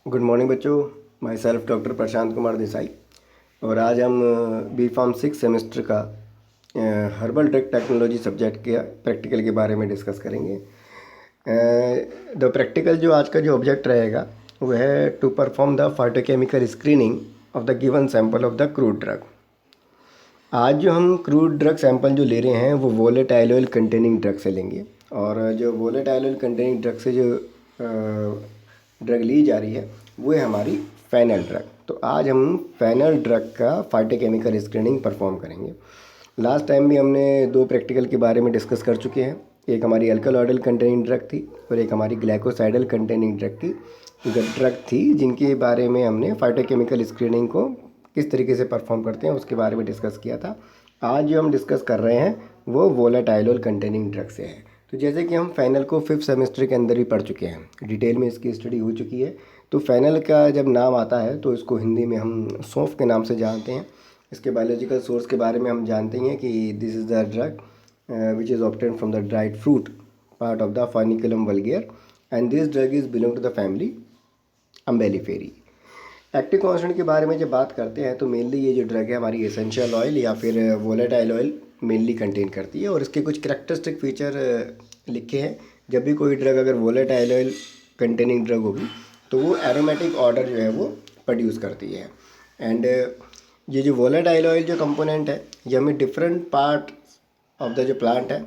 Good morning बच्चों। My self doctor Prashant Kumar Desai. और आज हम बी फार्म 6 सेमेस्टर का हर्बल ड्रग टेक्नोलॉजी सब्जेक्ट के प्रैक्टिकल के बारे में डिस्कस करेंगे। द प्रैक्टिकल जो आज का जो ऑब्जेक्ट रहेगा वो है to perform the phytochemical screening of the given sample of the crude drug. आज जो हम क्रूड ड्रग सैंपल जो ले रहे हैं वो वोलेटाइल ऑयल कंटेनिंग ड्रग से लेंगे। और जो वोलेटाइल ऑयल कंटेनिंग ड्रग से जो ड्रग ली जा रही है वो है हमारी फेनल ड्रग। तो आज हम फेनल ड्रग का फाइटोकेमिकल स्क्रीनिंग परफॉर्म करेंगे। लास्ट टाइम भी हमने दो प्रैक्टिकल के बारे में डिस्कस कर चुके हैं। एक हमारी अल्कलॉइडल कंटेनिंग ड्रग थी और एक हमारी ग्लाइकोसाइडल कंटेनिंग ड्रग थी जिनके बारे में हमने फाइटोकेमिकल स्क्रीनिंग को किस तरीके से परफॉर्म करते हैं उसके बारे में डिस्कस किया था। आज जो हम डिस्कस कर रहे हैं वो वोलेटाइल ऑयल कंटेनिंग ड्रग से है। तो जैसे कि हम फेनल को 5th सेमेस्टर के अंदर ही पढ़ चुके हैं, डिटेल में इसकी स्टडी हो चुकी है। तो फेनल का जब नाम आता है तो इसको हिंदी में हम सौंफ के नाम से जानते हैं। इसके बायोलॉजिकल सोर्स के बारे में हम जानते हैं कि this is the drug which is obtain from the dried fruit part of the foeniculum vulgare and this drug is belong to the family umbelliferae. Active constant के बारे में जब बात करते हैं तो मेनली ये जो ड्रग है हमारी एसेंशियल ऑयल या फिर वोलेटाइल ऑयल मेनली कंटेन करती है। और इसके कुछ करैक्टरिस्टिक फीचर लिखे हैं। जब भी कोई ड्रग अगर वोलेटाइल ऑयल कंटेनिंग ड्रग होगी तो वो एरोमेटिक ऑर्डर जो है वो प्रोड्यूस करती है। एंड ये जो वोलेटाइल ऑयल जो कंपोनेंट है ये हमें डिफरेंट पार्ट ऑफ द जो प्लांट है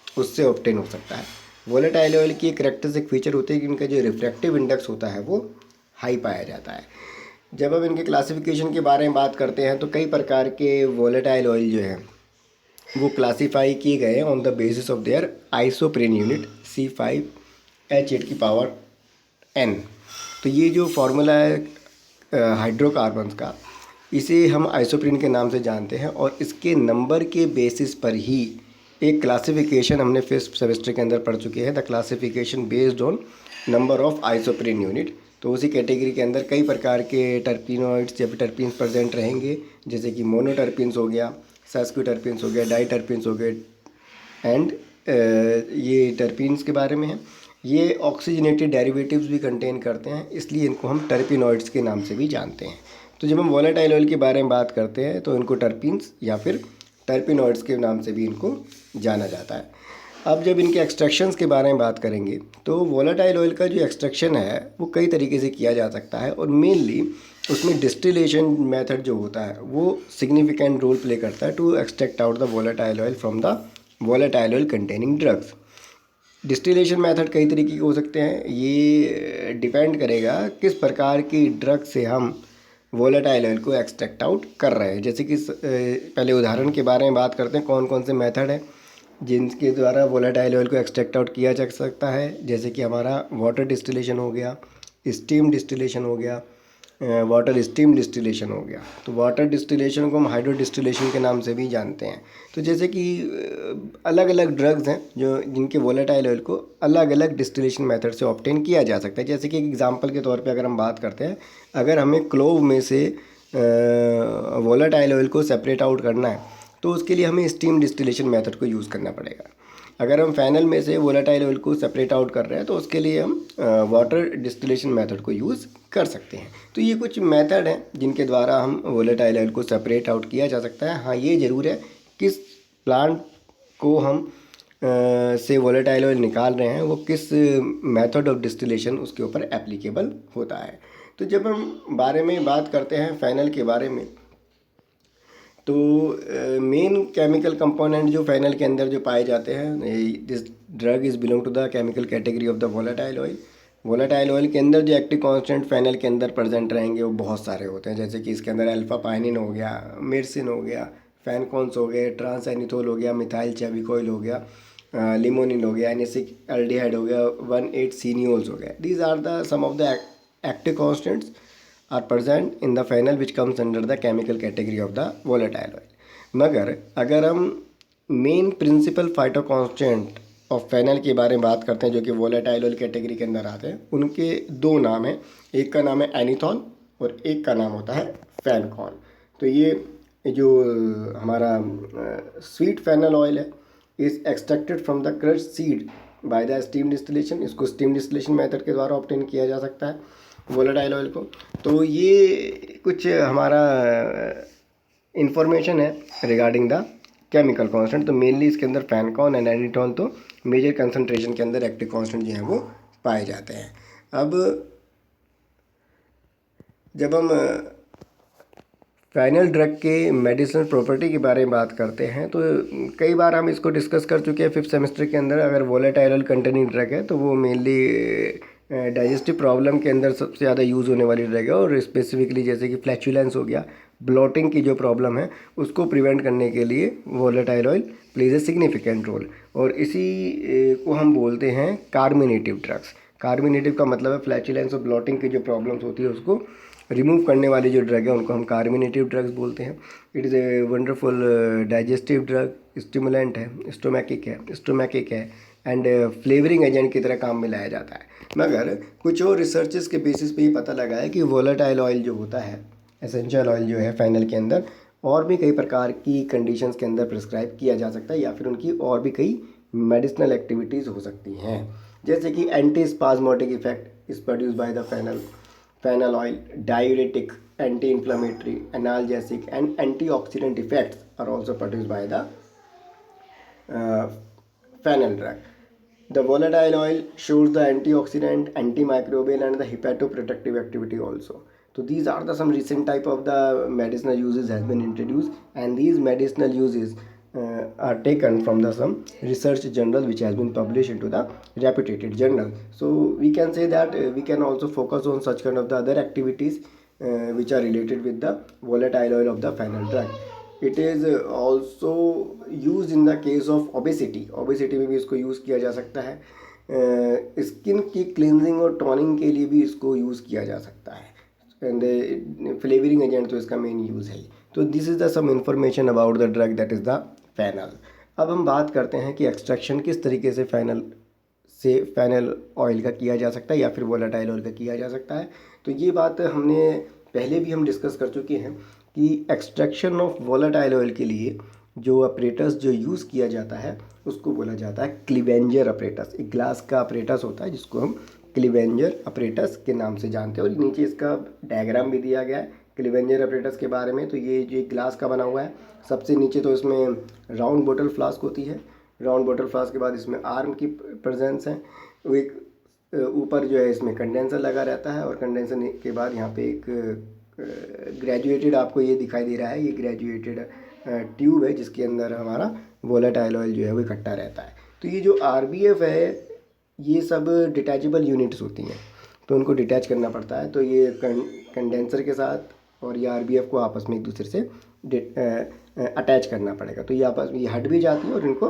उससे ऑब्टेन हो सकता है। वोलेटाइल ऑयल की एक करैक्टरिस्टिक फीचर होती है कि इनका जो रिफ्रैक्टिव इंडेक्स होता है वो हाई पाया जाता है। जब हम इनके क्लासिफिकेशन के बारे में बात करते हैं तो कई प्रकार के वोलेटाइल ऑयल जो है वो क्लासीफाई किए गए हैं on the basis of their isoprene unit C5H8 तो ये जो फार्मूला है हाइड्रोकार्बन्स का इसे हम आइसोप्रीन के नाम से जानते हैं। और इसके नंबर के बेसिस पर ही एक क्लासिफिकेशन हमने 5th सेमेस्टर के अंदर पढ़ चुके हैं, the classification based on number of isoprene unit. तो उसी कैटेगरी के अंदर कई प्रकार के टर्पिनॉइड्स या फिर टर्पीन्स प्रेजेंट रहेंगे, जैसे कि मोनोटर्पिन्स हो गया, सस्क्यूटर्पिन्स हो गया, डाइटर्पिन्स हो गए। एंड ये टर्पीन्स के बारे में है, ये ऑक्सीजनेटेड डेरिवेटिव्स भी कंटेन करते हैं, इसलिए इनको हम टर्पिनॉइड्स के नाम से भी जानते हैं। तो जब हम वोलेटाइल ऑयल के बारे में बात करते हैं तो इनको टर्पीन्स या फिर टर्पिनॉइड्स के नाम से भी इनको जाना जाता है। अब जब इनके एक्सट्रैक्शंस के बारे में बात करेंगे तो वोलेटाइल ऑयल का जो एक्सट्रैक्शन है वो कई तरीके से किया जा सकता है और मेनली उसमें डिस्टिलेशन मेथड जो होता है वो सिग्निफिकेंट रोल प्ले करता है to extract out the volatile oil from the volatile oil containing drugs. Distillation method कई तरीके के हो सकते हैं, ये डिपेंड करेगा किस प्रकार की ड्रग से हम वोलेटाइल ऑयल को एक्सट्रैक्ट आउट कर रहे हैं। जैसे कि पहले उदाहरण के बारे में बात करते हैं, कौन कौन से मेथड हैं जिनके द्वारा वोलेटाइल ऑयल को एक्सट्रैक्ट आउट किया जा सकता है। जैसे कि हमारा वाटर डिस्टिलेशन हो गया, स्टीम डिस्टिलेशन हो गया, वाटर स्टीम डिस्टिलेशन हो गया। तो वाटर डिस्टिलेशन को हम हाइड्रो डिस्टिलेशन के नाम से भी जानते हैं। तो जैसे कि अलग अलग ड्रग्स हैं जो जिनके वोलेटाइल ऑयल को अलग अलग डिस्टिलेशन मेथड से ऑब्टेन किया जा सकता है। जैसे कि एक एग्जांपल के तौर पे अगर हम बात करते हैं, अगर हमें क्लोव में से वोलेटाइल ऑयल को सेपरेट आउट करना है तो उसके लिए हमें स्टीम डिस्टिलेशन मेथड को यूज़ करना पड़ेगा। अगर हम फेनल में से वोलेटाइल ऑयल को सेपरेट आउट कर रहे हैं तो उसके लिए हम वाटर डिस्टिलेशन मेथड को यूज़ कर सकते हैं। तो ये कुछ मेथड हैं जिनके द्वारा हम वोलेटाइल ऑयल को सेपरेट आउट किया जा सकता है। हाँ, ये ज़रूर है किस प्लांट को हम से वोलेटाइल ऑयल निकाल रहे हैं वो किस मेथड ऑफ डिस्टिलेशन उसके ऊपर एप्लीकेबल होता है। तो जब हम बारे में बात करते हैं फेनल के बारे में तो मेन केमिकल कंपोनेंट जो फेनल के अंदर जो पाए जाते हैं, this drug is belong to the chemical category of the volatile oil. Volatile oil के अंदर जो एक्टिव कांस्टेंट फेनल के अंदर प्रेजेंट रहेंगे वो बहुत सारे होते हैं। जैसे कि इसके अंदर अल्फा पाइनिन हो गया, मिर्सिन हो गया, फैनकॉन्स हो गए, ट्रांस एनिथोल हो गया, मिथाइल चैविकोइल हो गया, लिमोनिन हो गया, एनिसिक एल्डिहाइड हो गया, 1,8 सीनियोल्स हो गया। These are the sum of the active constants are present in the phenol which comes under the chemical category of the volatile oil। मगर अगर हम main principal phyto constant of fennel के बारे में बात करते हैं जो कि वोलेटाइल ऑयल कैटेगरी के अंदर आते हैं, उनके दो नाम हैं, एक का नाम है एनीथॉन और एक का नाम होता है फैनकॉन। तो ये जो हमारा स्वीट फेनल ऑयल है is extracted from the crush seed by the steam distillation, इसको स्टीम डिस्टिलेशन मेथड के द्वारा ऑब्टेन किया जा सकता है वोलेटाइल ऑयल को। तो ये कुछ हमारा इंफॉर्मेशन है रिगार्डिंग द केमिकल कांस्टेंट। तो मेनली इसके अंदर फैनकॉन एंड एनीटोन तो मेजर कंसंट्रेशन के अंदर एक्टिव कांस्टेंट जो है वो पाए जाते हैं। अब जब हम फाइनल ड्रग के मेडिसिनल प्रॉपर्टी के बारे में बात करते हैं तो कई बार हम इसको डिस्कस कर चुके हैं 5th सेमेस्टर के अंदर। अगर वोलेटाइल ऑयल कंटेनिंग ड्रग है तो वो मेनली डाइजेस्टिव प्रॉब्लम के अंदर सबसे ज़्यादा यूज़ होने वाली ड्रग है, और स्पेसिफिकली जैसे कि फ्लैचुलेंस हो गया, ब्लोटिंग की जो प्रॉब्लम है उसको प्रिवेंट करने के लिए volatile oil plays a significant role. और इसी को हम बोलते हैं कार्मिनेटिव ड्रग्स। कार्मिनेटिव का मतलब है फ्लैचुलेंस और ब्लोटिंग की जो प्रॉब्लम्स होती है उसको रिमूव करने वाली जो ड्रग है उनको हम कार्मिनेटिव ड्रग्स बोलते हैं। It is a wonderful digestive drug, stimulant है, स्टोमैकिक है एंड फ्लेवरिंग एजेंट की तरह काम में लाया जाता है। मगर कुछ और रिसर्चेस के बेसिस पे ये पता लगा है कि वोलेटाइल ऑयल जो होता है, एसेंशियल ऑयल जो है फाइनल के अंदर, और भी कई प्रकार की कंडीशंस के अंदर प्रिस्क्राइब किया जा सकता है, या फिर उनकी और भी कई मेडिसिनल एक्टिविटीज़ हो सकती हैं। जैसे कि anti spasmodic effect is produce by the fennel oil, diuretic, anti-inflammatory, analgesic and antioxidant effects are also produced by the phenol drug. The volatile oil shows the antioxidant, antimicrobial and the hepatoprotective activity also. So these are the some recent type of the medicinal uses has been introduced, and these medicinal uses are taken from the some research journal which has been published into the reputed journal. So we can say that we can also focus on such kind of the other activities which are related with the volatile oil of the phenol drug. It is also used in the case of obesity में भी इसको use किया जा सकता है। Skin की cleansing और toning के लिए भी इसको यूज़ किया जा सकता है, एंड फ्लेवरिंग एजेंट तो इसका मेन यूज़ है। तो this is the sum information about the drug that is the fennel. अब हम बात करते हैं कि एक्सट्रैक्शन किस तरीके से फेनल ऑयल का किया जा सकता है या फिर वोलेटाइल ऑयल का किया जा सकता है। तो ये बात हमने पहले भी हम डिस्कस कर चुके हैं कि एक्सट्रैक्शन ऑफ वोलेटाइल ऑयल के लिए जो अपरेटस जो यूज़ किया जाता है उसको बोला जाता है क्लीवेंजर अपरेटस। एक ग्लास का अपरेटस होता है जिसको हम क्लीवेंजर अपरेटस के नाम से जानते हैं, और नीचे इसका डायग्राम भी दिया गया है क्लीवेंजर अपरेटस के बारे में। तो ये जो ग्लास का बना हुआ है, सबसे नीचे तो इसमें राउंड बोतल फ्लास्क होती है, राउंड बोतल फ्लास्क के बाद इसमें आर्म की प्रेजेंस है, वो एक ऊपर जो है इसमें कंडेंसर लगा रहता है, और कंडेंसर के बाद यहाँ पे एक ग्रेजुएटेड आपको ये दिखाई दे रहा है, ये ग्रेजुएटेड ट्यूब है जिसके अंदर हमारा वोलेटाइल ऑयल जो है वो इकट्ठा रहता है। तो ये जो RBF है ये सब डिटैचेबल यूनिट्स होती हैं, तो उनको डिटैच करना पड़ता है। तो ये कंडेंसर के साथ और ये RBF को आपस में एक दूसरे से अटैच करना पड़ेगा। तो ये आपस में ये हट भी जाती है और इनको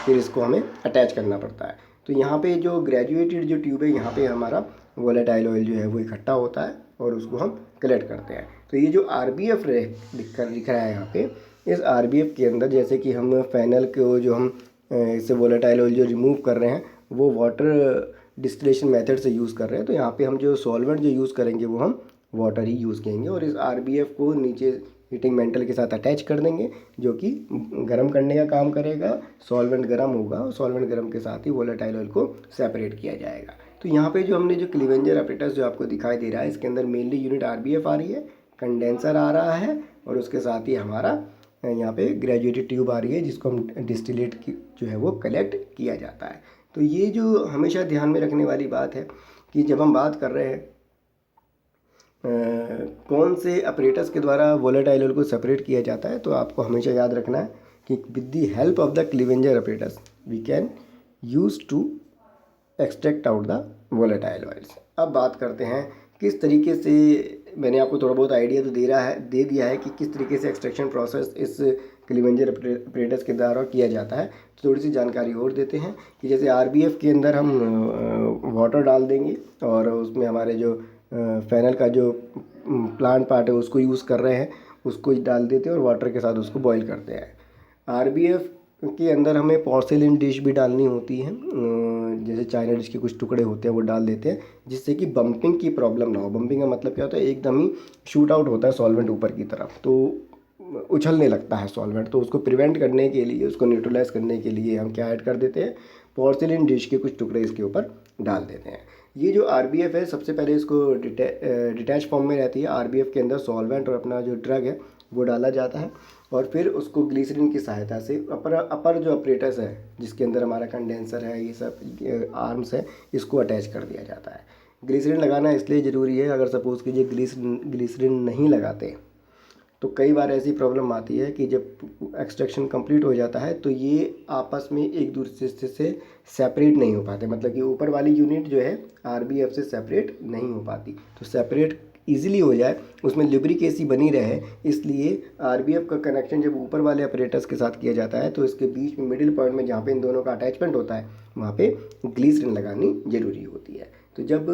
फिर इसको हमें अटैच करना पड़ता है। तो यहाँ पे जो ग्रेजुएटेड जो ट्यूब है यहाँ पे हमारा वोलेटाइल ऑयल जो है वो इकट्ठा होता है और उसको हम कलेक्ट करते हैं। तो ये जो RBF दिख रहा है यहाँ पे, इस RBF के अंदर जैसे कि हम फेनल को जो हम इससे वोलेटाइल ऑयल जो रिमूव कर रहे हैं वो वाटर डिस्टिलेशन मेथड से यूज़ कर रहे हैं। तो यहाँ पे हम जो सॉल्वेंट जो यूज़ करेंगे वो हम वाटर ही यूज़ करेंगे, और इस RBF को नीचे हीटिंग मेंटल के साथ अटैच कर देंगे जो कि गर्म करने का काम करेगा। सॉल्वेंट गर्म होगा और सॉल्वेंट गर्म के साथ ही वोलेटाइल ऑयल को सेपरेट किया जाएगा। तो यहाँ पे जो हमने जो क्लीवेंजर अपरेटस जो आपको दिखाई दे रहा है, इसके अंदर मेनली यूनिट RBF आ रही है, कंडेंसर आ रहा है, और उसके साथ ही हमारा यहाँ पे ग्रेजुएटेड ट्यूब आ रही है जिसको हम डिस्टिलेट की जो है वो कलेक्ट किया जाता है। तो ये जो हमेशा ध्यान में रखने वाली बात है कि जब हम बात कर रहे हैं कौन से अपरेटस के द्वारा वोलेटाइल ऑयल को सेपरेट किया जाता है, तो आपको हमेशा याद रखना है कि with the help of the Clevenger apparatus we can use to extract out the volatile oils. अब बात करते हैं किस तरीके से, मैंने आपको थोड़ा बहुत आइडिया तो दे दिया है कि किस तरीके से एक्सट्रैक्शन प्रोसेस इस क्लीवेंजर अपरेटस के द्वारा किया जाता है। तो थोड़ी सी जानकारी और देते हैं कि जैसे RBF के अंदर हम वाटर डाल देंगे और उसमें हमारे जो फेनल का जो प्लांट पार्ट है उसको यूज़ कर रहे हैं, उसको डाल देते हैं और वाटर के साथ उसको बॉईल करते हैं। RBF के अंदर हमें पोर्सिलिन डिश भी डालनी होती है, जैसे चाइना डिश के कुछ टुकड़े होते हैं वो डाल देते हैं जिससे कि बम्पिंग की प्रॉब्लम ना हो। बम्पिंग का मतलब क्या होता है, एकदम ही शूट आउट होता है सॉल्वेंट ऊपर की तरफ, तो उछलने लगता है सॉल्वेंट। तो उसको प्रिवेंट करने के लिए, उसको न्यूट्रलाइज करने के लिए हम क्या ऐड कर देते हैं, पोर्सिलिन डिश के कुछ टुकड़े इसके ऊपर डाल देते हैं। ये जो RBF है सबसे पहले इसको डिटैच फॉर्म में रहती है। RBF के अंदर सॉल्वेंट और अपना जो ड्रग है वो डाला जाता है और फिर उसको ग्लिसरीन की सहायता से अपर जो अपरेटस है जिसके अंदर हमारा कंडेंसर है, ये सब आर्म्स है, इसको अटैच कर दिया जाता है। ग्लिसरीन लगाना इसलिए ज़रूरी है, अगर सपोज़ कीजिए ग्लिसरीन नहीं लगाते तो कई बार ऐसी प्रॉब्लम आती है कि जब एक्सट्रैक्शन कंप्लीट हो जाता है तो ये आपस में एक दूसरे से सेपरेट नहीं हो पाते, मतलब कि ऊपर वाली यूनिट जो है RBF से सेपरेट नहीं हो पाती। तो सेपरेट ईजिली हो जाए, उसमें लुब्रिकेसी बनी रहे, इसलिए RBF का कनेक्शन जब ऊपर वाले ऑपरेटर्स के साथ किया जाता है तो इसके बीच में मिडिल पॉइंट में जहाँ पे इन दोनों का अटैचमेंट होता है वहाँ पे ग्लिसरीन लगानी ज़रूरी होती है। तो जब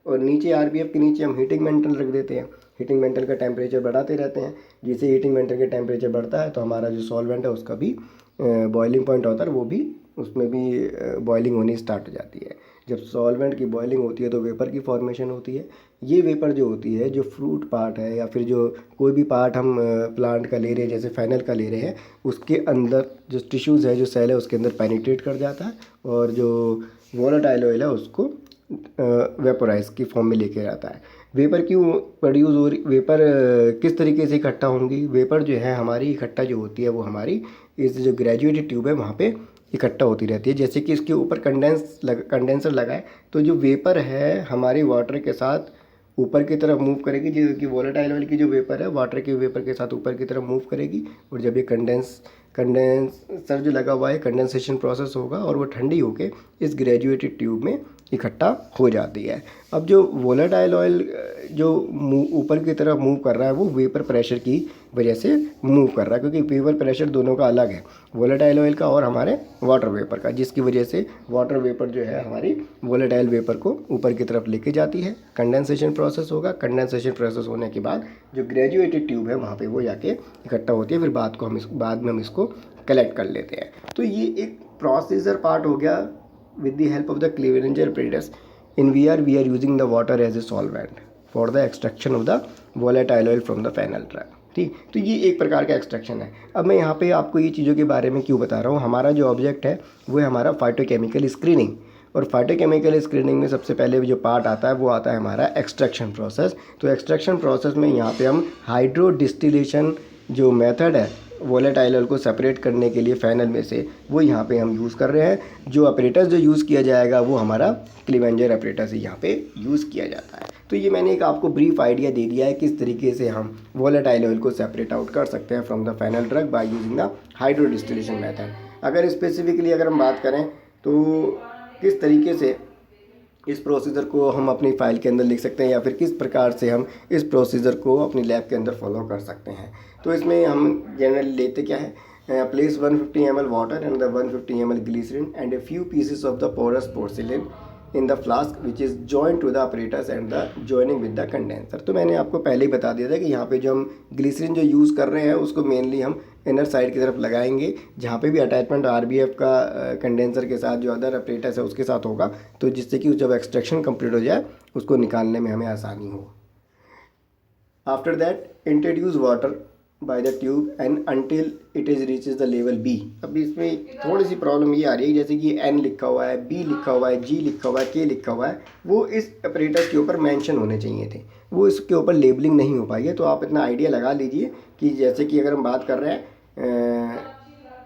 और नीचे RBF के नीचे हम हीटिंग मेंटल रख देते हैं। हीटिंग मेंटल का टेम्परेचर बढ़ाते रहते हैं। जैसे हीटिंग मेंटल का टेम्परेचर बढ़ता है तो हमारा जो सॉल्वेंट है उसका भी बॉइलिंग पॉइंट होता है, वो भी उसमें भी बॉइलिंग होनी स्टार्ट हो जाती है। जब सॉल्वेंट की बॉइलिंग होती है तो वेपर की फॉर्मेशन होती है। ये वेपर जो होती है, जो फ्रूट पार्ट है या फिर जो कोई भी पार्ट हम प्लांट का ले रहे हैं, जैसे फेनल का ले रहे हैं, उसके अंदर जो टिश्यूज़ है, जो सेल है, उसके अंदर पेनिट्रेट कर जाता है और जो वोलेटाइल ऑयल है उसको वेपोराइज की फॉर्म में लेके आता है। वेपर क्यों प्रोड्यूस हो रही, वेपर किस तरीके से इकट्ठा होंगी? वेपर जो है हमारी इकट्ठा जो होती है वो हमारी इस जो ग्रेजुएटेड ट्यूब है वहाँ पे इकट्ठा होती रहती है। जैसे कि इसके ऊपर कंडेंसर लगा है तो जो वेपर है हमारी वाटर के साथ ऊपर की तरफ मूव करेगी, जो कि वोलेटाइल ऑयल की जो वेपर है वाटर के वेपर के साथ ऊपर की तरफ मूव करेगी और जब ये कंडेंसर जो लगा हुआ है कंडेंसेशन प्रोसेस होगा और वो ठंडी होके इस ग्रेजुएटेड ट्यूब में इकट्ठा हो जाती है। अब जो वोलेटाइल ऑयल जो ऊपर की तरफ मूव कर रहा है वो वेपर प्रेशर की वजह से मूव कर रहा है, क्योंकि वेपर प्रेशर दोनों का अलग है, वोलेटाइल ऑयल का और हमारे वाटर वेपर का, जिसकी वजह से वाटर वेपर जो है हमारी वोलेटाइल वेपर को ऊपर की तरफ लेके जाती है। कंडेंसेशन प्रोसेस होगा, कंडेंसेशन प्रोसेस होने के बाद जो ग्रेजुएटेड ट्यूब है वहाँ पर वो जाके इकट्ठा होती है। फिर बाद में हम इसको कलेक्ट कर लेते हैं। तो ये एक प्रोसीजर पार्ट हो गया। With the help of the Clevenger apparatus in VR, we are using the water as a solvent for the extraction of the volatile oil from the phenol drug। ठीक, तो ये एक प्रकार का एक्सट्रैक्शन है। अब मैं यहाँ पे आपको ये चीज़ों के बारे में क्यों बता रहा हूँ, हमारा जो ऑब्जेक्ट है वो है हमारा फाइटोकेमिकल स्क्रीनिंग, और फाइटोकेमिकल स्क्रीनिंग में सबसे पहले जो पार्ट आता है वो आता है हमारा एक्सट्रैक्शन प्रोसेस। तो एक्सट्रैक्शन प्रोसेस में यहाँ पे हम हाइड्रो डिस्टिलेशन जो मेथड है वोलेटाइल ऑयल को सेपरेट करने के लिए फेनल में से, वो यहाँ पे हम यूज़ कर रहे हैं। जो ऑपरेटस जो यूज़ किया जाएगा वो हमारा क्लीवेंजर ऑपरेटस यहाँ पे यूज़ किया जाता है। तो ये मैंने एक आपको ब्रीफ आइडिया दे दिया है किस तरीके से हम वोलेटाइल ऑयल को सेपरेट आउट कर सकते हैं from the fennel drug by using the hydro distillation method. अगर स्पेसिफिकली अगर हम बात करें तो किस तरीके से इस प्रोसीजर को हम अपनी फाइल के अंदर लिख सकते हैं या फिर किस प्रकार से हम इस प्रोसीजर को अपनी लैब के अंदर फॉलो कर सकते हैं, तो इसमें हम जनरली लेते क्या है, place 150 ml water and the 150 ml glycerine and a few pieces of the porous porcelain in the flask which is joint to the apparatus and the joining with the condenser. तो मैंने आपको पहले ही बता दिया था कि यहाँ पे जो हम ग्लिसरीन जो यूज़ कर रहे हैं उसको मेनली हम इनर साइड की तरफ लगाएंगे, जहाँ पे भी अटैचमेंट RBF का कंडेंसर के साथ जो अदर ऑपरेटस है उसके साथ होगा, तो जिससे कि जब एक्सट्रैक्शन कंप्लीट हो जाए उसको निकालने में हमें आसानी हो। After that introduce water by the tube and until it is reaches the level B। अब इसमें थोड़ी सी प्रॉब्लम ये आ रही है, जैसे कि N लिखा हुआ है, B लिखा हुआ है, G लिखा हुआ है, K लिखा हुआ है, वो इस ऑपरेटस के ऊपर मेंशन होने चाहिए थे, वो इसके ऊपर लेबलिंग नहीं हो पाई है। तो आप इतना आइडिया लगा लीजिए कि जैसे कि अगर हम बात कर रहे हैं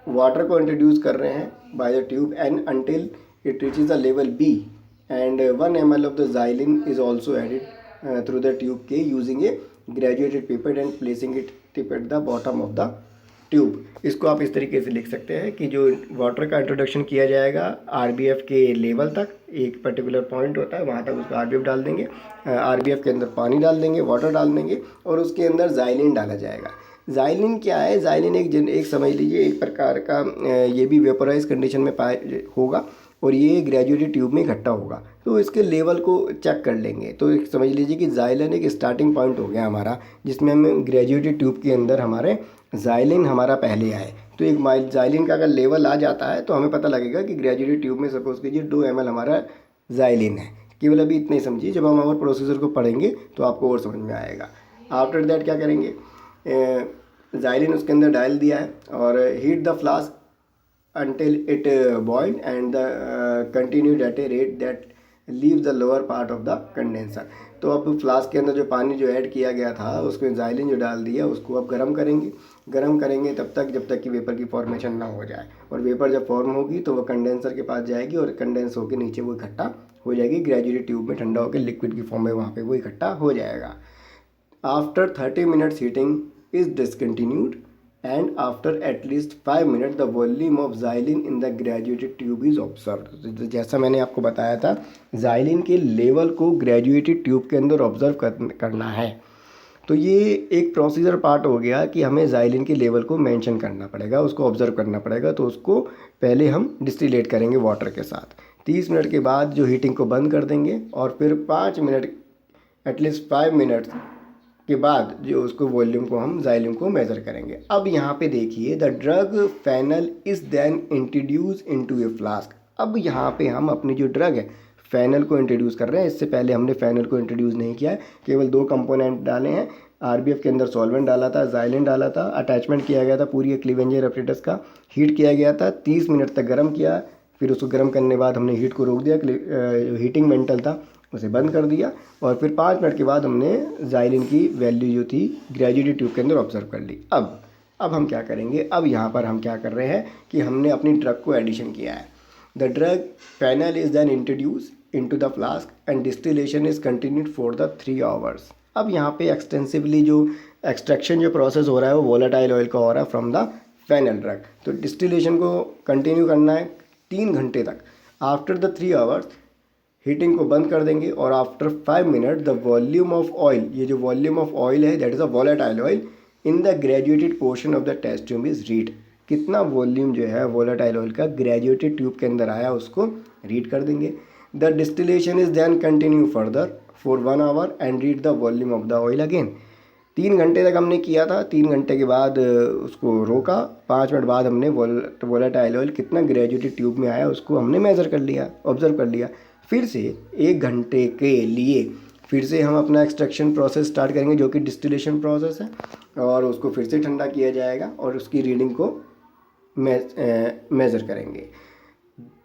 वाटर को इंट्रोड्यूस कर रहे हैं by the tube and until it reaches the level B and 1 ml of the xylene is also added through the tube K using A graduated paper and placing it tip at the bottom of the tube. इसको आप इस तरीके से लिख सकते हैं कि जो वाटर का इंट्रोडक्शन किया जाएगा RBF के लेवल तक, एक पर्टिकुलर पॉइंट होता है वहाँ तक उसको RBF डाल देंगे, RBF के अंदर पानी डाल देंगे, वाटर डाल देंगे और उसके अंदर xylene डाला जाएगा। xylene क्या है? xylene एक समझ लीजिए एक प्रकार का ये भी वेपोराइज कंडीशन में होगा और ये ग्रेजुएटेड ट्यूब में इकट्ठा होगा, तो इसके लेवल को चेक कर लेंगे। तो समझ लीजिए कि xylene एक स्टार्टिंग पॉइंट हो गया हमारा, जिसमें हम ग्रेजुएटेड ट्यूब के अंदर हमारे xylene हमारा पहले आए। तो एक xylene का अगर लेवल आ जाता है तो हमें पता लगेगा कि ग्रेजुएटेड ट्यूब में सपोज कीजिए 2 ml हमारा xylene है। केवल अभी इतने ही समझिए, जब हम और प्रोसीजर को पढ़ेंगे तो आपको और समझ में आएगा। आफ्टर दैट क्या करेंगे, xylene उसके अंदर डाल दिया है और heat the flask until it boiled and the continued at a rate that leaves the lower part of the condenser। तो अब फ्लास्क के अंदर जो पानी जो ऐड किया गया था उसमें ज़ाइलिन जो डाल दिया उसको अब गर्म करेंगे तब तक जब तक कि वेपर की फॉर्मेशन ना हो जाए, और वेपर जब फॉर्म होगी तो वो कंडेंसर के पास जाएगी और कंडेंस होकर नीचे वो इकट्ठा हो जाएगी ग्रेजुअली ट्यूब में, ठंडा होकर लिक्विड की फॉर्म में वहाँ पे वो इकट्ठा हो जाएगा। After 30 minutes heating is discontinued and after at least 5 minutes the volume of xylene in the graduated tube is observed। तो जैसा मैंने आपको बताया था xylene के लेवल को ग्रेजुएटेड ट्यूब के अंदर ऑब्जर्व करना है। तो ये एक प्रोसीजर पार्ट हो गया कि हमें xylene के लेवल को मेंशन करना पड़ेगा, उसको ऑब्जर्व करना पड़ेगा। तो उसको पहले हम डिस्टिलेट करेंगे वाटर के साथ। 30 मिनट के बाद जो हीटिंग को बंद कर देंगे और फिर 5 मिनट एटलीस्ट 5 मिनट के बाद जो उसको वॉल्यूम को हम xylene को मेज़र करेंगे। अब यहाँ पे देखिए the drug fennel is then introduce into a flask. अब यहाँ पे हम अपनी जो ड्रग है फेनल को इंट्रोड्यूस कर रहे हैं। इससे पहले हमने फेनल को इंट्रोड्यूस नहीं किया है, केवल 2 कंपोनेंट डाले हैं। आरबीएफ के अंदर सॉल्वेंट डाला था, xylene डाला था, अटैचमेंट किया गया था पूरी क्लीवेंजर एपरेटस का, हीट किया गया था, 30 मिनट तक गर्म किया, फिर उसको गर्म करने के बाद हमने हीट को रोक दिया, हीटिंग मेंटल था उसे बंद कर दिया, और फिर 5 मिनट के बाद हमने xylene की वैल्यू जो थी ग्रेजुएटेड ट्यूब के अंदर ऑब्जर्व कर ली। अब हम क्या करेंगे, अब यहाँ पर हम क्या कर रहे हैं कि हमने अपनी ड्रग को एडिशन किया है। The drug fennel is then introduce into the flask and distillation is continued for the 3 hours. अब यहाँ पे एक्सटेंसिवली जो एक्सट्रैक्शन जो प्रोसेस हो रहा है वो वोलेटाइल ऑयल का हो रहा है फ्रॉम द फेनल ड्रग। तो डिस्टिलेशन को कंटिन्यू करना है 3 घंटे तक। आफ्टर द 3 आवर्स हीटिंग को बंद कर देंगे और after 5 minute the volume of oil, ये जो वॉल्यूम ऑफ ऑयल है that is a volatile oil in the graduated portion of the test tube is read. कितना वॉल्यूम जो है वोलेटाइल ऑयल का ग्रेजुएटेड ट्यूब के अंदर आया उसको रीड कर देंगे। The distillation is then continue further for 1 hour and read the volume of the oil again. 3 घंटे तक हमने किया था, 3 घंटे के बाद उसको रोका, 5 मिनट बाद हमने वोलेटाइल ऑयल कितना ग्रेजुएटेड ट्यूब में आया उसको हमने मेज़र कर लिया, ऑब्जर्व कर लिया। फिर से 1 घंटे के लिए फिर से हम अपना एक्सट्रैक्शन प्रोसेस स्टार्ट करेंगे जो कि डिस्टिलेशन प्रोसेस है, और उसको फिर से ठंडा किया जाएगा और उसकी रीडिंग को मेज़र करेंगे।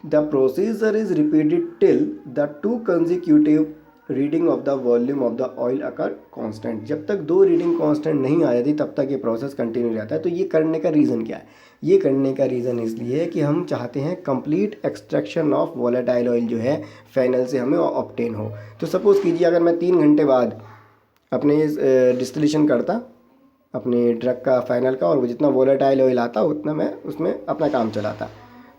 The procedure is repeated till the 2 consecutive reading of the volume of the oil occur constant. जब तक 2 रीडिंग कांस्टेंट नहीं आ जाती तब तक ये प्रोसेस कंटिन्यू रहता है। तो ये करने का रीज़न क्या है? ये करने का रीज़न इसलिए है कि हम चाहते हैं complete extraction of volatile oil जो है फेनल से हमें ऑब्टेन हो। तो सपोज़ कीजिए अगर मैं 3 घंटे बाद अपने डिस्टिलेशन करता अपने ड्रग का फेनल का, और वो जितना वोलेटाइल ऑयल आता उतना मैं उसमें अपना काम चलाता,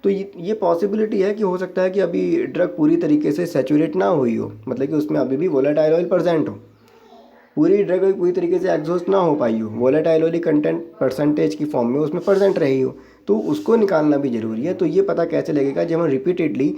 तो ये पॉसिबिलिटी है कि हो सकता है कि अभी ड्रग पूरी तरीके से सैचुरेट ना हुई हो, मतलब कि उसमें अभी भी वोलेटाइल ऑयल प्रेजेंट हो, पूरी ड्रग पूरी तरीके से एग्जॉस्ट ना हो पाई हो, वोलेटाइल ऑयल कंटेंट परसेंटेज की फॉर्म में उसमें प्रेजेंट रही हो, तो उसको निकालना भी ज़रूरी है। तो ये पता कैसे लगेगा जब हम रिपीटेडली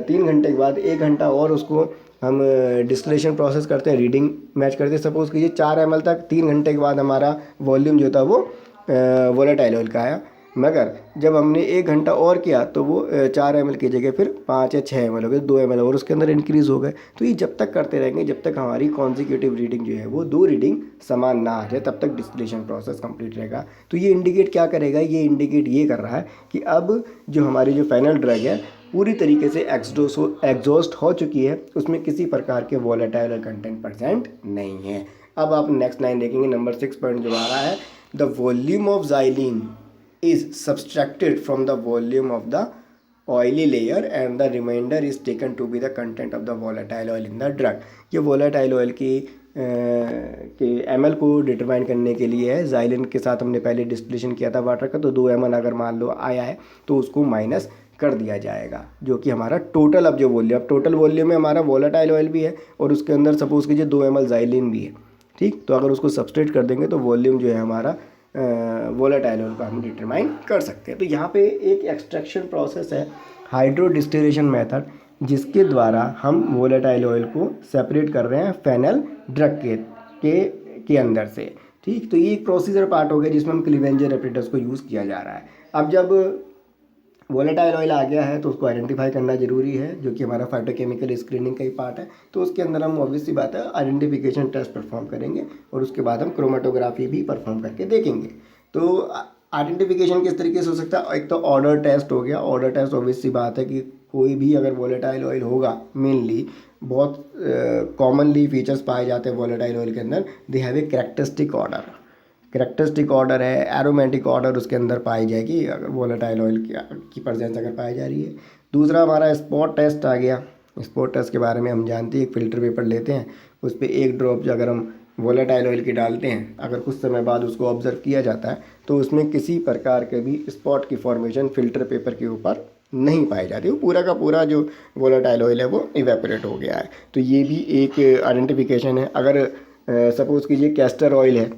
3 घंटे के बाद 1 घंटा और उसको हम डिस्टिलेशन प्रोसेस करते हैं, रीडिंग मैच करते हैं। सपोज़ कीजिए 4 ml तक 3 घंटे के बाद हमारा वॉल्यूम जो था वो वोलेटाइल ऑयल का आया, मगर जब हमने 1 घंटा और किया तो वो 4 ml की जगह फिर 5 या 6 ml हो गए, 2 ml और उसके अंदर इंक्रीज़ हो गए। तो ये जब तक करते रहेंगे जब तक हमारी कॉन्जिक्यूटिव रीडिंग जो है वो 2 रीडिंग समान ना आ जाए तब तक डिस्टिलेशन प्रोसेस कंप्लीट रहेगा। तो ये इंडिकेट क्या करेगा, ये इंडिकेट ये कर रहा है कि अब जो हमारी जो फाइनल ड्रग है पूरी तरीके से एग्जॉस्ट हो चुकी है, उसमें किसी प्रकार के वोलेटाइल कंटेंट प्रेजेंट नहीं है। अब आप नेक्स्ट लाइन देखेंगे, नंबर 6 पॉइंट जो आ रहा है, the volume of xylene is subtracted from the volume of the oily layer and the remainder is taken to be the content of the volatile oil in the drug। ये volatile oil की ml को determine करने के लिए है। xylene के साथ हमने पहले डिस्टिलेशन किया था वाटर का, तो 2 ml अगर मान लो आया है तो उसको माइनस कर दिया जाएगा, जो कि हमारा टोटल अब जो वॉल्यूम, अब टोटल वॉल्यूम में हमारा वोलेटाइल ऑयल भी है और उसके अंदर सपोज़ कीजिए 2 ml xylene भी है, ठीक। तो अगर उसको सब्सट्रेट कर देंगे तो वॉल्यूम जो है हमारा वोलेटाइल ऑयल का हम डिटरमाइन कर सकते हैं। तो यहाँ पे एक एक्सट्रैक्शन प्रोसेस है, हाइड्रो डिस्टिलेशन मेथड, जिसके द्वारा हम वोलेटाइल ऑयल को सेपरेट कर रहे हैं फेनल ड्रग के अंदर से, ठीक। तो ये एक प्रोसीजर पार्ट हो गया जिसमें हम क्लीवेंजर एपरेटस को यूज़ किया जा रहा है। अब जब वोलेटाइल ऑयल आ गया है तो उसको आइडेंटिफाई करना जरूरी है, जो कि हमारा फाइटोकेमिकल स्क्रीनिंग का ही पार्ट है। तो उसके अंदर हम ऑब्वियसली बात है आइडेंटिफिकेशन टेस्ट परफॉर्म करेंगे और उसके बाद हम क्रोमेटोग्राफी भी परफॉर्म करके देखेंगे। तो आइडेंटिफिकेशन किस तरीके से हो सकता है, एक तो ऑर्डर टेस्ट हो गया। ऑर्डर टेस्ट ऑब्वियस सी बात है कि कोई भी अगर वोलेटाइल ऑयल होगा, मेनली बहुत कॉमनली फीचर्स पाए जाते हैं वोलेटाइल ऑयल के अंदर, they have a characteristic order. Characteristic order है, एरोमेटिक ऑर्डर उसके अंदर पाई जाएगी अगर वोलेटाइल ऑयल की प्रेजेंस अगर पाई जा रही है। दूसरा हमारा स्पॉट टेस्ट आ गया। स्पॉट टेस्ट के बारे में हम जानते हैं, एक फ़िल्टर पेपर लेते हैं, उस पर एक ड्रॉप जो अगर हम वोलेटाइल ऑयल की डालते हैं, अगर कुछ समय बाद उसको ऑब्जर्व किया जाता है तो उसमें किसी प्रकार के भी स्पॉट की फॉर्मेशन फ़िल्टर पेपर के ऊपर नहीं पाई जाती। वो पूरा का पूरा जो वोलेटाइल ऑयल है वो इवेपोरेट हो गया है। तो ये भी एक आइडेंटिफिकेशन है। अगर सपोज़ कीजिए कैस्टर ऑयल है,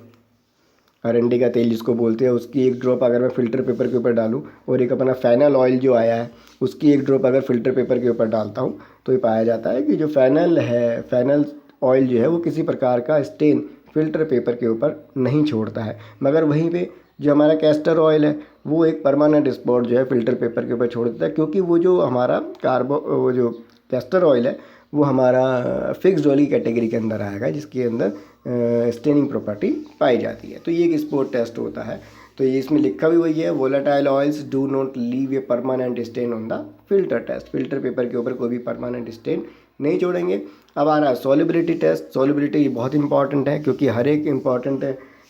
अरंडी का तेल जिसको बोलते हैं, उसकी एक ड्रॉप अगर मैं फ़िल्टर पेपर के ऊपर डालूं, और एक अपना फ़ैनल ऑयल जो आया है उसकी एक ड्रॉप अगर फ़िल्टर पेपर के ऊपर डालता हूं, तो ये पाया जाता है कि जो फ़ैनल है, फ़ैनल ऑयल जो है वो किसी प्रकार का स्टेन फ़िल्टर पेपर के ऊपर नहीं छोड़ता है। मगर वहीं पे जो हमारा कैस्टर ऑयल है वो एक परमानेंट स्पॉट जो है फ़िल्टर पेपर के ऊपर छोड़ देता है, क्योंकि वो जो हमारा वो जो कैस्टर ऑयल है वो हमारा फिक्स्ड ऑयल की कैटेगरी के अंदर आएगा, जिसके अंदर स्टेनिंग प्रॉपर्टी पाई जाती है। तो ये एक स्पॉट टेस्ट होता है। तो ये इसमें लिखा भी वही है, volatile oils do not leave a permanent stain on the filter test. Filter paper के ऊपर कोई भी परमानेंट स्टेन नहीं छोड़ेंगे। अब आ रहा है सॉलिबिलिटी टेस्ट। सॉलिबिलिटी बहुत इंपॉर्टेंट है, क्योंकि हर एक इंपॉर्टेंट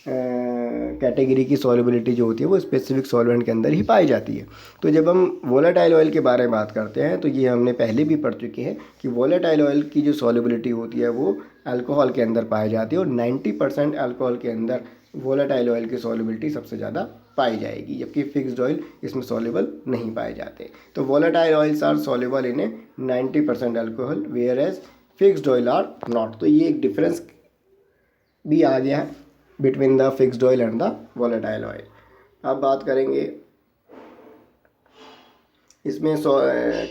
कैटेगरी की सॉलिबिलिटी जो होती है वो स्पेसिफिक सॉल्वेंट के अंदर ही पाई जाती है। तो जब हम वोलेटाइल ऑयल के बारे में बात करते हैं तो ये हमने पहले भी पढ़ चुके हैं कि वोलेटाइल ऑयल की जो सॉलिबिलिटी होती है वो अल्कोहल के अंदर पाई जाती है, और 90% अल्कोहल के अंदर वोलेटाइल ऑयल की सॉलिबिलिटी सबसे ज़्यादा पाई जाएगी, जबकि फिक्स्ड ऑयल इसमें सॉल्युबल नहीं पाए जाते। तो volatile oils are soluble in a 90% alcohol, whereas fixed oil are not. तो ये एक डिफरेंस भी आ गया है between the fixed oil and the volatile oil. अब बात करेंगे इसमें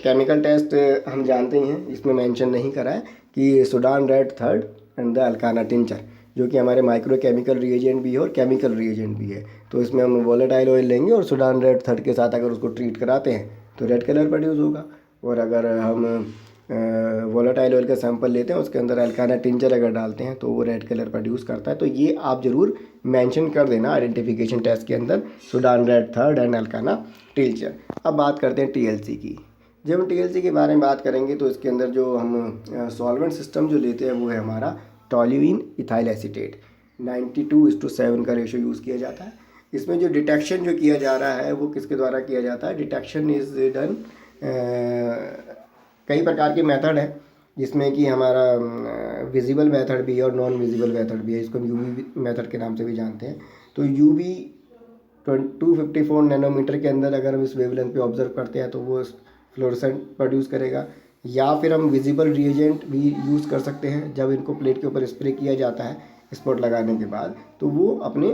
केमिकल टेस्ट। हम जानते ही हैं, इसमें मेंशन नहीं करा है कि Sudan red third and the alkanna tincture, जो कि हमारे माइक्रो केमिकल रिएजेंट भी है और केमिकल रिएजेंट भी है। तो इसमें हम वोलेटाइल ऑयल लेंगे और सुडान रेड थर्ड के साथ अगर उसको ट्रीट कराते हैं तो रेड कलर प्रोड्यूस होगा, और अगर हम वोलेटाइल ऑयल का सैंपल लेते हैं उसके अंदर अल्काना टिंचर अगर डालते हैं तो वो रेड कलर प्रोड्यूस करता है। तो ये आप ज़रूर मेंशन कर देना आइडेंटिफिकेशन टेस्ट के अंदर, Sudan red third and alkanna tincture. अब बात करते हैं टीएलसी की। जब हम टीएलसी के बारे में बात करेंगे तो इसके अंदर जो हम सॉल्वेंट सिस्टम जो लेते हैं वो है हमारा टोल्यूइन इथाइल एसीटेट। 92:7 का रेशो यूज़ किया जाता है। इसमें जो डिटेक्शन जो किया जा रहा है वो किसके द्वारा किया जाता है? डिटेक्शन इज़ डन कई प्रकार के मेथड है, जिसमें कि हमारा विजिबल मेथड भी है और नॉन विजिबल मेथड भी है। इसको हम यूवी मेथड के नाम से भी जानते हैं। तो यूवी 254 नैनोमीटर के अंदर अगर हम इस वेवलेंथ पे ऑब्जर्व करते हैं तो वो फ्लोरेसेंट प्रोड्यूस करेगा, या फिर हम विजिबल रिएजेंट भी यूज़ कर सकते हैं। जब इनको प्लेट के ऊपर स्प्रे किया जाता है स्पॉट लगाने के बाद, तो वो अपने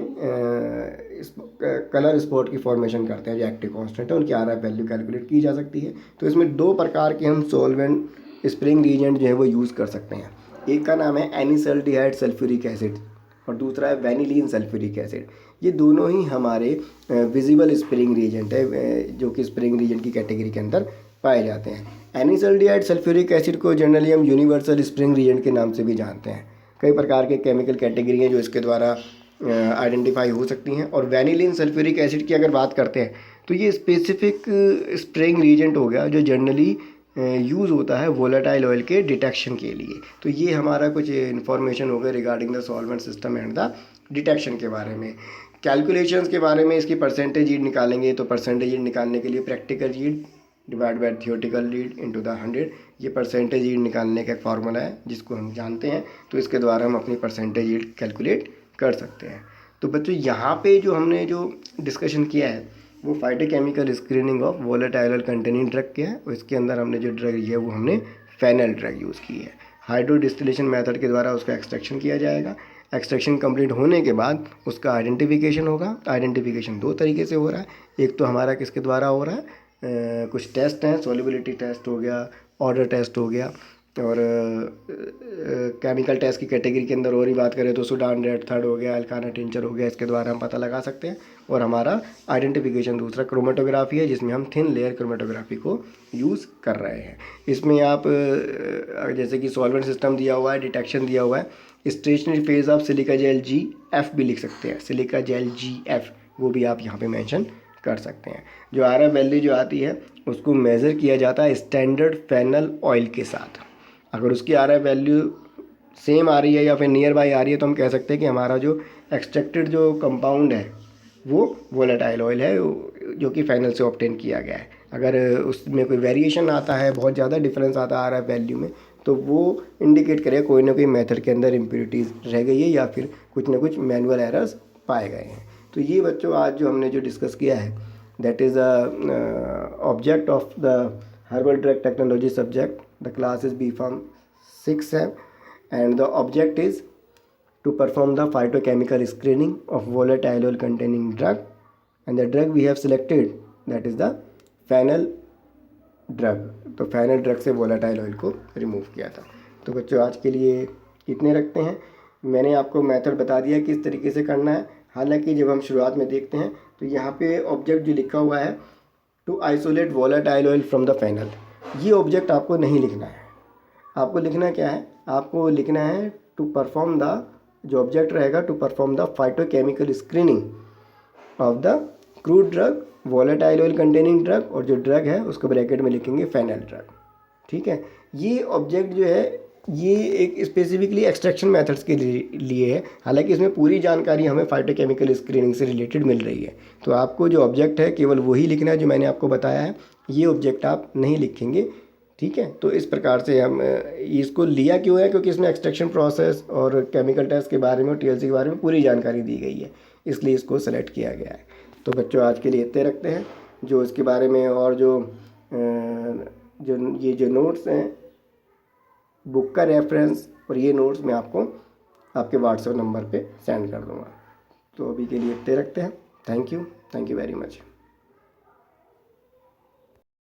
कलर स्पॉट की फॉर्मेशन करते हैं जो एक्टिव कांस्टेंट है, उनकी आरएफ वैल्यू कैलकुलेट की जा सकती है। तो इसमें दो प्रकार के हम सॉल्वेंट स्प्रिंग रिएजेंट जो है वो यूज़ कर सकते हैं। एक का नाम है एनिसल्डिहाइड सल्फ्यूरिक एसिड और दूसरा है वेनिलीन सल्फ्यूरिक एसिड। ये दोनों ही हमारे विजिबल स्प्रिंग रिएजेंट है, जो कि स्प्रिंग रिएजेंट की कैटेगरी के अंदर पाए जाते हैं। एनिसल्डिहाइड सल्फ्यूरिक एसिड को जनरली हम यूनिवर्सल स्प्रिंग रिएजेंट के नाम से भी जानते हैं। कई प्रकार के केमिकल कैटेगरी हैं जो इसके द्वारा आइडेंटिफाई हो सकती हैं। और वेनिलीन सल्फ्यूरिक एसिड की अगर बात करते हैं तो ये स्पेसिफिक स्प्रिंग रिएजेंट हो गया जो जनरली यूज़ होता है वोलेटाइल ऑयल के डिटेक्शन के लिए। तो ये हमारा कुछ इन्फॉर्मेशन हो गया regarding the solvent system and the detection के बारे में। कैलकुलेशंस के बारे में, इसकी परसेंटेज यील्ड निकालेंगे तो परसेंटेज यील्ड निकालने के लिए practical yield divide by theoretical yield into the 100, ये परसेंटेज यील्ड निकालने का एक फार्मूला है जिसको हम जानते हैं। तो इसके द्वारा हम अपनी परसेंटेज यील्ड कैलकुलेट कर सकते हैं। तो बच्चों यहाँ पे जो हमने जो डिस्कशन किया है वो phytochemical screening of volatile oil containing drug किया है, और इसके अंदर हमने जो ड्रग ली है वो हमने फेनल ड्रग यूज़ की है। हाइड्रो डिस्टिलेशन मेथड के द्वारा उसका एक्सट्रैक्शन किया जाएगा। एक्सट्रैक्शन कंप्लीट होने के बाद उसका आइडेंटिफिकेशन होगा। आइडेंटिफिकेशन दो तरीके से हो रहा है। एक तो हमारा किसके द्वारा हो रहा है, कुछ टेस्ट हैं, सॉल्युबिलिटी टेस्ट हो गया, ऑर्डर टेस्ट हो गया, और केमिकल टेस्ट की कैटेगरी के अंदर और ही बात करें तो सुडान रेड थर्ड हो गया, अल्काना टिंचर हो गया, इसके द्वारा हम पता लगा सकते हैं। और हमारा आइडेंटिफिकेशन दूसरा क्रोमेटोग्राफी है, जिसमें हम थिन लेयर क्रोमेटोग्राफी को यूज़ कर रहे हैं। इसमें आप जैसे कि सॉल्वेंट सिस्टम दिया हुआ है, डिटेक्शन दिया हुआ है, stationary phase of silica gel GF भी लिख सकते हैं, सिलिका जेल GF वो भी आप यहाँ पे मेंशन कर सकते हैं। जो आर एफ वैल्यू जो आती है उसको मेज़र किया जाता है स्टैंडर्ड फेनल ऑयल के साथ। अगर उसकी आर एफ वैल्यू सेम आ रही है या फिर नियर बाई आ रही है तो हम कह सकते हैं कि हमारा जो एक्सट्रैक्टेड जो कंपाउंड है वो वोलेटाइल ऑयल है जो कि फाइनल से ऑब्टेन किया गया है। अगर उसमें कोई वेरिएशन आता है, बहुत ज़्यादा डिफरेंस आता है आर एफ वैल्यू में, तो वो इंडिकेट करेगा कोई ना कोई मेथड के अंदर इम्प्योरिटीज़ रह गई है या फिर कुछ ना कुछ मैनुअल एरर्स पाए गए हैं। तो ये बच्चों आज जो हमने जो डिस्कस किया है that is a object of the herbal drug technology subject. The class is B.Pharm 6 है and the object is to perform the phytochemical screening of volatile oil containing drug, and the drug we have selected that is the phenyl drug। तो phenyl drug से volatile oil को remove किया था। तो बच्चों आज के लिए इतने रखते हैं। मैंने आपको मेथड बता दिया किस तरीके से करना है। हालांकि जब हम शुरुआत में देखते हैं तो यहाँ पे ऑब्जेक्ट जो लिखा हुआ है to isolate volatile oil from the phenyl, ये ऑब्जेक्ट आपको नहीं लिखना है। आपको लिखना क्या है, आपको लिखना है टू परफॉर्म द, जो ऑब्जेक्ट रहेगा to perform the phytochemical screening of the crude drug volatile oil containing drug, और जो ड्रग है उसको ब्रैकेट में लिखेंगे फेनल ड्रग। ठीक है, ये ऑब्जेक्ट जो है ये एक स्पेसिफिकली एक्सट्रैक्शन मेथड्स के लिए है। हालांकि इसमें पूरी जानकारी हमें फाइटोकेमिकल स्क्रीनिंग से रिलेटेड मिल रही है। तो आपको जो ऑब्जेक्ट है केवल वही लिखना है जो मैंने आपको बताया है, ये ऑब्जेक्ट आप नहीं लिखेंगे। ठीक है, तो इस प्रकार से हम इसको लिया क्यों है, क्योंकि इसमें एक्सट्रैक्शन प्रोसेस और केमिकल टेस्ट के बारे में और TLC के बारे में पूरी जानकारी दी गई है, इसलिए इसको सेलेक्ट किया गया है। तो बच्चों आज के लिए इतने रखते हैं। जो इसके बारे में और जो ये जो नोट्स हैं, बुक का रेफरेंस और ये नोट्स मैं आपको आपके व्हाट्सएप नंबर पे सेंड कर दूँगा। तो अभी के लिए इतने रखते हैं। Thank you very much.